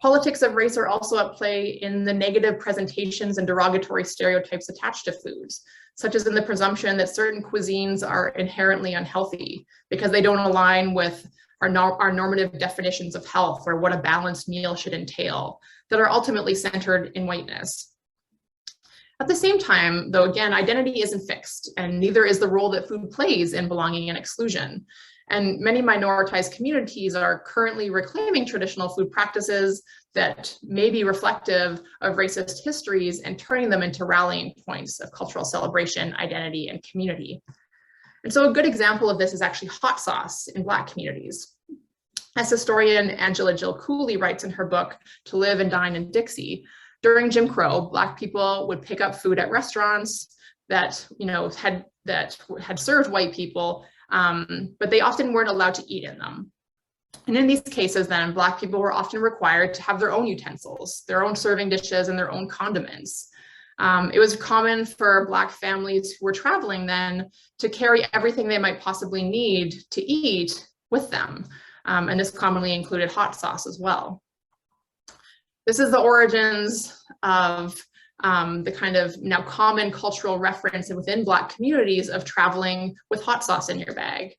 Politics of race are also at play in the negative presentations and derogatory stereotypes attached to foods, such as in the presumption that certain cuisines are inherently unhealthy because they don't align with our normative definitions of health or what a balanced meal should entail, that are ultimately centered in whiteness. At the same time, though, again, identity isn't fixed, and neither is the role that food plays in belonging and exclusion. And many minoritized communities are currently reclaiming traditional food practices that may be reflective of racist histories and turning them into rallying points of cultural celebration, identity, and community. And so a good example of this is actually hot sauce in Black communities. As historian Angela Jill Cooley writes in her book, To Live and Dine in Dixie, during Jim Crow, Black people would pick up food at restaurants that, you know, had served white people, but they often weren't allowed to eat in them. And in these cases then, Black people were often required to have their own utensils, their own serving dishes, and their own condiments. It was common for Black families who were traveling then to carry everything they might possibly need to eat with them. And this commonly included hot sauce as well. This is the origins of the kind of now common cultural reference within Black communities of traveling with hot sauce in your bag.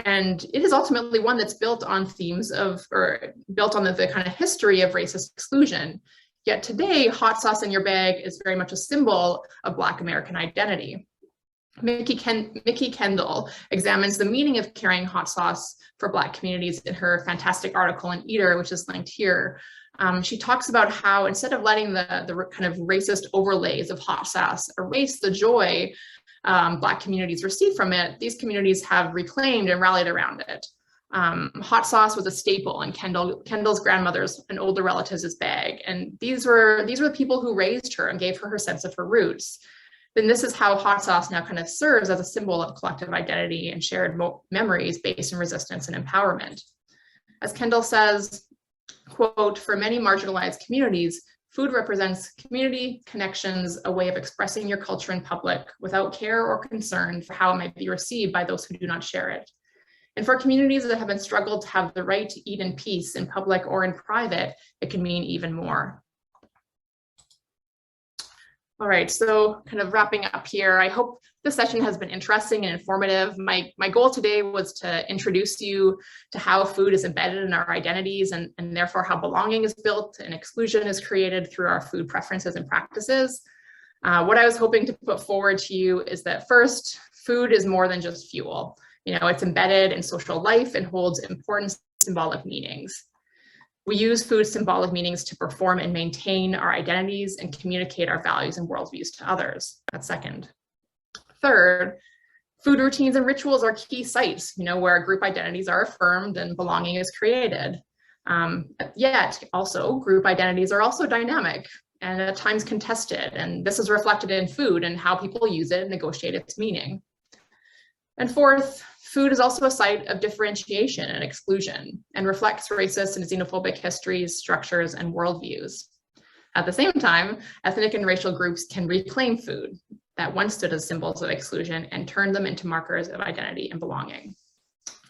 And it is ultimately one that's built on themes of, or built on the kind of history of racist exclusion. Yet today, hot sauce in your bag is very much a symbol of Black American identity. Mickey Kendall examines the meaning of carrying hot sauce for Black communities in her fantastic article in Eater, which is linked here. She talks about how instead of letting the kind of racist overlays of hot sauce erase the joy Black communities receive from it, these communities have reclaimed and rallied around it. Hot sauce was a staple in Kendall's grandmother's and older relatives' bag. And these were the people who raised her and gave her her sense of her roots. Then this is how hot sauce now kind of serves as a symbol of collective identity and shared memories based in resistance and empowerment. As Kendall says, quote, for many marginalized communities, food represents community, connections, a way of expressing your culture in public without care or concern for how it might be received by those who do not share it. And for communities that have been struggled to have the right to eat in peace in public or in private, it can mean even more. All right, so kind of wrapping up here, I hope this session has been interesting and informative. My goal today was to introduce you to how food is embedded in our identities and therefore how belonging is built and exclusion is created through our food preferences and practices. What I was hoping to put forward to you is that first, food is more than just fuel. You know, it's embedded in social life and holds important symbolic meanings. We use food symbolic meanings to perform and maintain our identities and communicate our values and worldviews to others. That's second. Third, food routines and rituals are key sites, you know, where group identities are affirmed and belonging is created. Yet also group identities are also dynamic and at times contested. And this is reflected in food and how people use it and negotiate its meaning. And fourth, food is also a site of differentiation and exclusion and reflects racist and xenophobic histories, structures, and worldviews. At the same time, ethnic and racial groups can reclaim food that once stood as symbols of exclusion and turn them into markers of identity and belonging.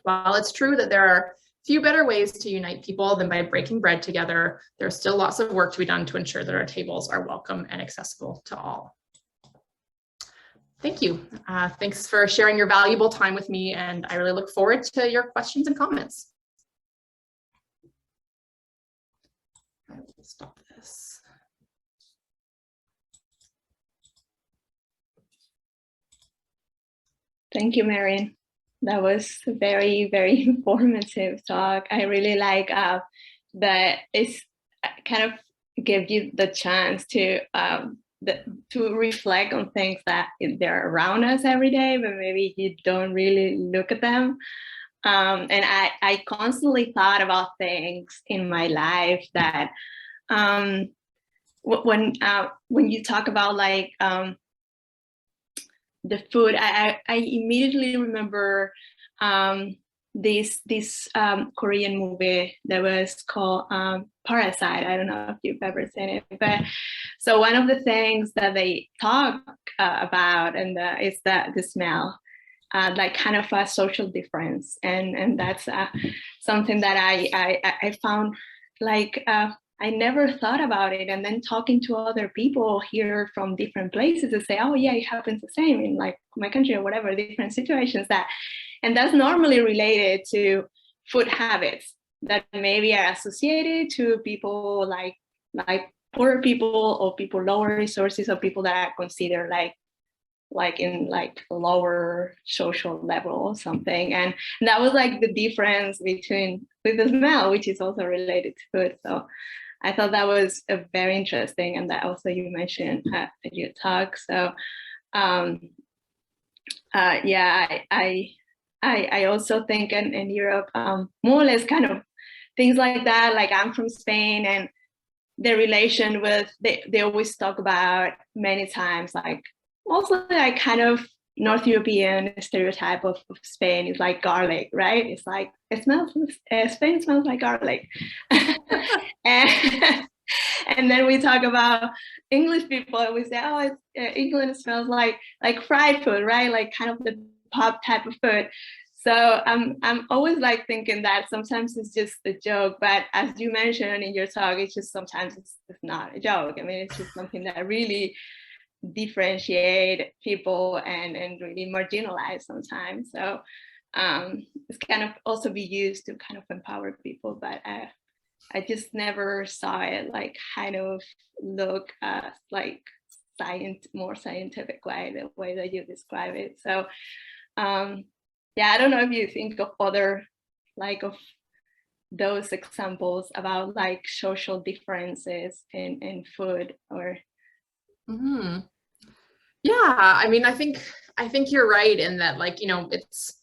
While it's true that there are few better ways to unite people than by breaking bread together, there's still lots of work to be done to ensure that our tables are welcome and accessible to all. Thank you. Thanks for sharing your valuable time with me, and I really look forward to your questions and comments. I will stop this.
Thank you, Merin. That was a very, very informative talk. I really like that it's kind of give you the chance to reflect on things that they're around us every day, but maybe you don't really look at them. And I constantly thought about things in my life that when you talk about like the food, I immediately remember this Korean movie that was called Parasite. I don't know if you've ever seen it, but so one of the things that they talk about and is that the smell, like kind of a social difference, and that's something that I found like I never thought about it. And then talking to other people here from different places to say, oh yeah, it happens the same in like my country or whatever, different situations and that's normally related to food habits that maybe are associated to people like poor people or people lower resources or people that are considered like in like lower social level or something. And that was like the difference with the smell, which is also related to food. So I thought that was very interesting, and that also you mentioned in your talk. So yeah, I also think in Europe, more or less kind of things like that. Like I'm from Spain, and the relation with they always talk about many times, like mostly like kind of North European stereotype of Spain is like garlic, right? It's like Spain smells like garlic. and then we talk about English people and we say, oh, England smells like fried food, right? Like kind of the pop type of food. So I'm always like thinking that sometimes it's just a joke, but as you mentioned in your talk, it's just sometimes it's not a joke. I mean, it's just something that really differentiate people and really marginalize sometimes. So it's kind of also be used to kind of empower people, but I just never saw it like kind of look at like more scientific way, the way that you describe it. So yeah, I don't know if you think of other like of those examples about like social differences in food or
Mm-hmm. Yeah, I mean, I think you're right in that, like, you know, it's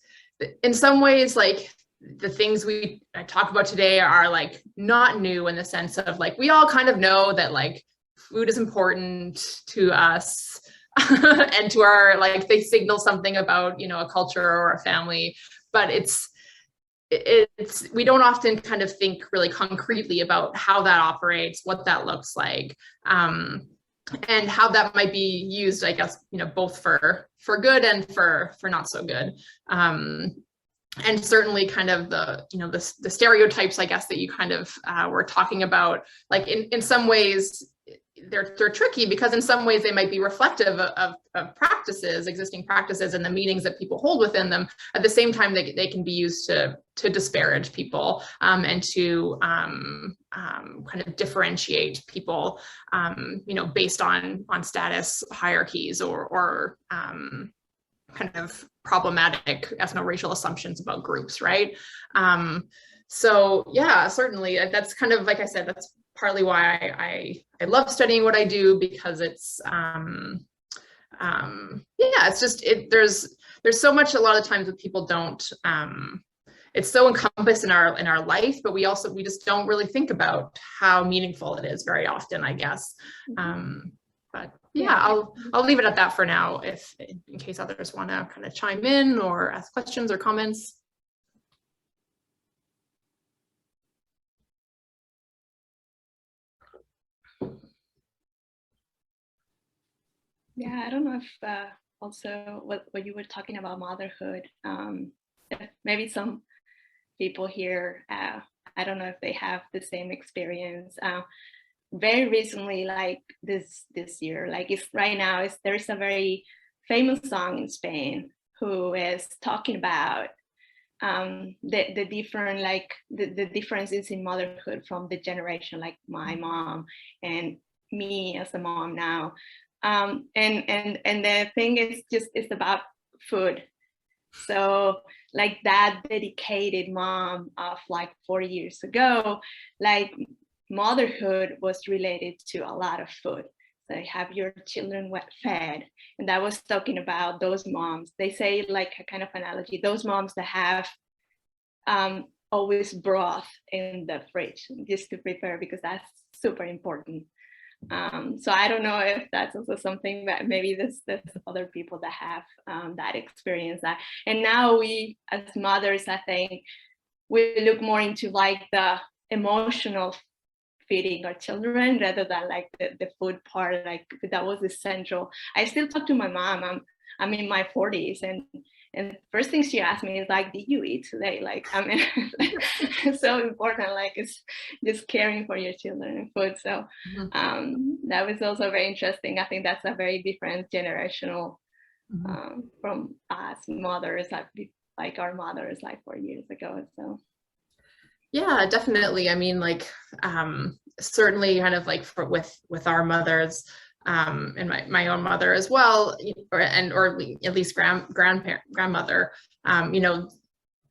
in some ways like the things I talk about today are like not new in the sense of like we all kind of know that like food is important to us and to our like they signal something about, you know, a culture or a family, but it's we don't often kind of think really concretely about how that operates, what that looks like. And how that might be used, I guess, you know, both for good and for not so good. And certainly kind of the, you know, the stereotypes, I guess, that you kind of were talking about, like in some ways, they're tricky because in some ways they might be reflective of practices, existing practices and the meanings that people hold within them. At the same time, they can be used to disparage people and to kind of differentiate people, you know, based on status hierarchies or kind of problematic ethno-racial assumptions about groups, right? So yeah, certainly that's kind of, like I said, that's partly why I love studying what I do, because it's yeah, it's just there's so much a lot of times that people don't it's so encompassed in our life, but we just don't really think about how meaningful it is very often, I guess. But yeah, I'll leave it at that for now, if in case others want to kind of chime in or ask questions or comments.
Yeah, I don't know if also what you were talking about motherhood, maybe some people here, I don't know if they have the same experience. Very recently, like this year, like it's right now, there's a very famous song in Spain, who is talking about the different, like the differences in motherhood from the generation, like my mom and me as a mom now. And the thing is just, it's about food. So like that dedicated mom of like 40 years ago, like motherhood was related to a lot of food. So you have your children fed. And that was talking about those moms. They say, like a kind of analogy, those moms that have always broth in the fridge just to prepare, because that's super important. So I don't know if that's also something that maybe there's other people that have that experience. That, and now we as mothers, I think we look more into like the emotional feeding our children rather than like the food part. Like that was essential. I still talk to my mom. I'm in my 40s, and first thing she asked me is like, did you eat today? Like, I mean, it's so important. Like, it's just caring for your children and food. So that was also very interesting. I think that's a very different generational from us mothers, like our mothers like 4 years ago. So
yeah, definitely. I mean, like certainly kind of like with our mothers, and my own mother as well, or at least grandmother, you know,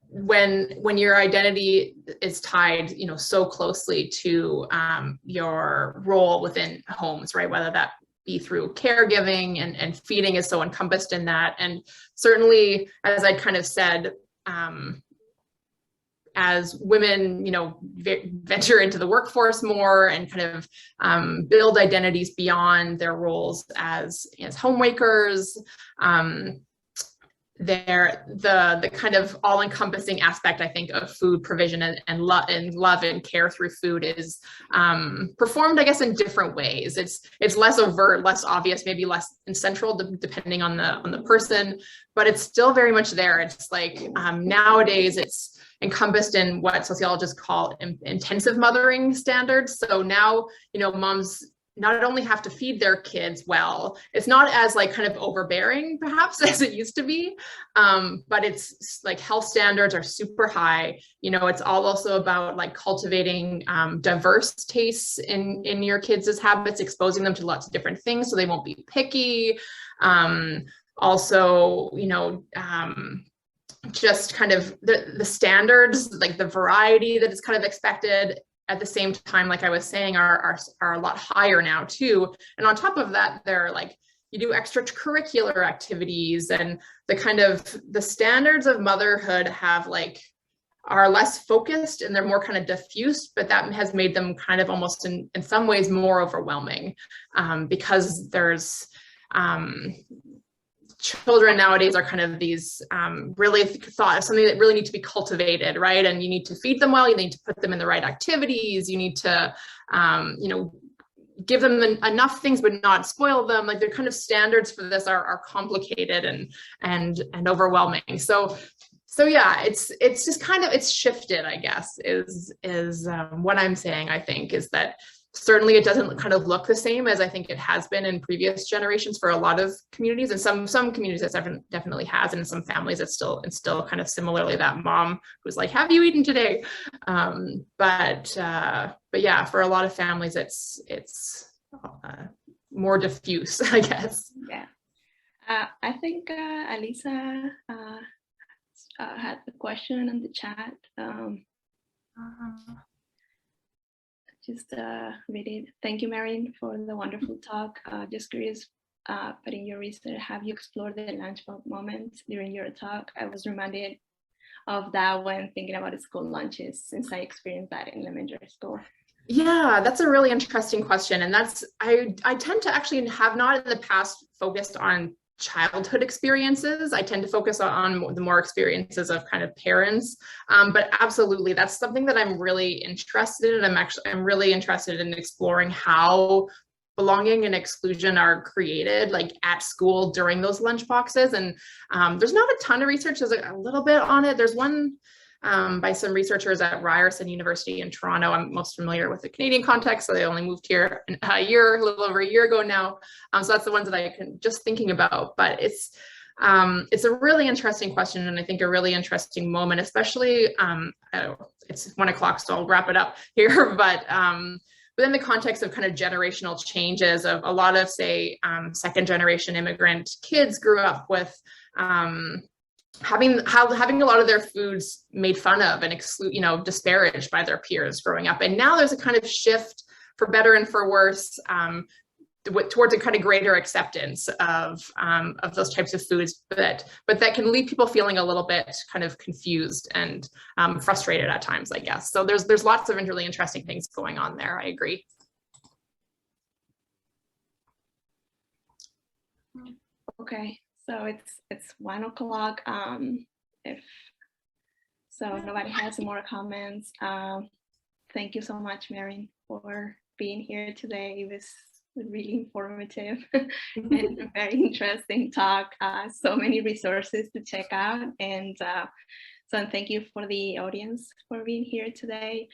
when your identity is tied, you know, so closely to your role within homes, right? Whether that be through caregiving and feeding is so encompassed in that. And certainly, as I kind of said, as women, you know, venture into the workforce more and kind of build identities beyond their roles as homemakers, the kind of all-encompassing aspect, I think, of food provision and love and care through food is performed, I guess, in different ways. It's less overt, less obvious, maybe less central, depending on the person, but it's still very much there. It's like nowadays it's encompassed in what sociologists call intensive mothering standards. So now, you know, moms not only have to feed their kids well, it's not as like kind of overbearing perhaps as it used to be, but it's like health standards are super high. You know, it's all also about like cultivating diverse tastes in your kids' habits, exposing them to lots of different things so they won't be picky. Also, you know, just kind of the standards, like the variety that is kind of expected at the same time, like I was saying, are a lot higher now too. And on top of that, they're like, you do extracurricular activities, and the kind of the standards of motherhood are less focused and they're more kind of diffuse, but that has made them kind of almost in some ways more overwhelming, because there's children nowadays are kind of these really thought of something that really need to be cultivated, right? And you need to feed them well, you need to put them in the right activities, you need to, you know, give them enough things but not spoil them. Like, the kind of standards for this are complicated and overwhelming. So yeah, it's just kind of, it's shifted, I guess, is what I'm saying. I think is that certainly it doesn't kind of look the same as I think it has been in previous generations for a lot of communities, and some communities it definitely has, and in some families it's still kind of similarly that mom who's like, have you eaten today? But yeah, for a lot of families it's more diffuse, I guess.
Yeah, I think Alisa had a question in the chat. Just read it. Thank you, Merin, for the wonderful talk. Just curious, but in your research, have you explored the lunchbox moments during your talk? I was reminded of that when thinking about school lunches, since I experienced that in elementary school.
Yeah, that's a really interesting question. And I tend to actually have not in the past focused on childhood experiences. I tend to focus on the more experiences of kind of parents, but absolutely, that's something that I'm really interested in. I'm really interested in exploring how belonging and exclusion are created, like at school during those lunch boxes. And there's not a ton of research. There's a little bit on it. There's one by some researchers at Ryerson University in Toronto. I'm most familiar with the Canadian context, so they only moved here a little over a year ago now. So that's the ones that I can just thinking about, but it's a really interesting question, and I think a really interesting moment, especially, it's 1 o'clock, so I'll wrap it up here, but within the context of kind of generational changes of a lot of, say, second generation immigrant kids grew up with having a lot of their foods made fun of and disparaged by their peers growing up. And now there's a kind of shift, for better and for worse, towards a kind of greater acceptance of those types of foods, but that can leave people feeling a little bit kind of confused and frustrated at times, I guess. So there's lots of really interesting things going on there. I agree.
Okay, so it's 1 o'clock. If so, nobody has more comments. Thank you so much, Merin, for being here today. It was really informative and a very interesting talk. So many resources to check out, and so thank you for the audience for being here today.